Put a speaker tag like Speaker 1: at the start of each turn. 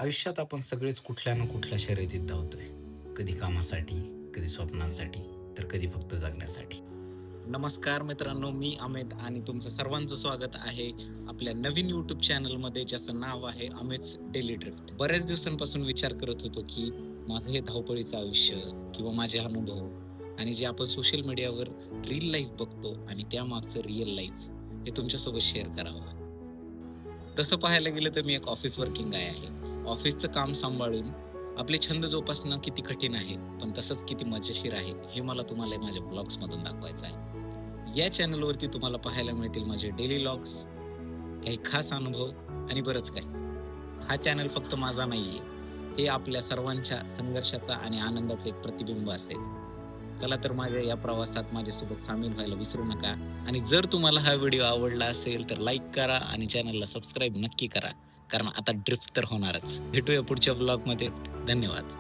Speaker 1: आयुष्यात आपण सगळेच कुठल्या ना कुठल्या शर्यतीत धावतोय. कधी कामासाठी, कधी स्वप्नांसाठी, तर कधी फक्त जगण्यासाठी. नमस्कार मित्रांनो, मी अमित आणि तुमचं सर्वांचं स्वागत आहे आपल्या नवीन YouTube चॅनलमध्ये, ज्याचं नाव आहे अमित's डेली ड्रिफ्ट. बऱ्याच दिवसांपासून विचार करत होतो, की माझं हे धावपळीचं आयुष्य किंवा माझे अनुभव आणि जे आपण सोशल मीडियावर रील लाईफ बघतो आणि त्यामागचं रिअल लाईफ हे तुमच्यासोबत शेअर करावं. तसं पाहायला गेलं तर मी एक ऑफिस वर्किंग गाय आहे. ऑफिसचं काम सांभाळून आपले छंद जोपासणं किती कठीण आहे, पण तसंच किती मजेशीर आहे, हे मला तुम्हाला माझ्या व्लॉग्समधून दाखवायचं आहे. या चॅनलवरती तुम्हाला पाहायला मिळतील माझे डेली व्लॉग्स, काही खास अनुभव आणि बरंच काही. हा चॅनल फक्त माझा नाहीये. हे आपल्या सर्वांच्या संघर्षाचा आणि आनंदाचं एक प्रतिबिंब असेल. चला तर माझ्या या प्रवासात माझ्यासोबत सामील व्हायला विसरू नका आणि जर तुम्हाला हा व्हिडिओ आवडला असेल तर लाईक करा आणि चॅनलला सबस्क्राईब नक्की करा. कारण आता ड्रिफ्ट तर होणारच. भेटूया पुढच्या व्लॉगमध्ये. धन्यवाद.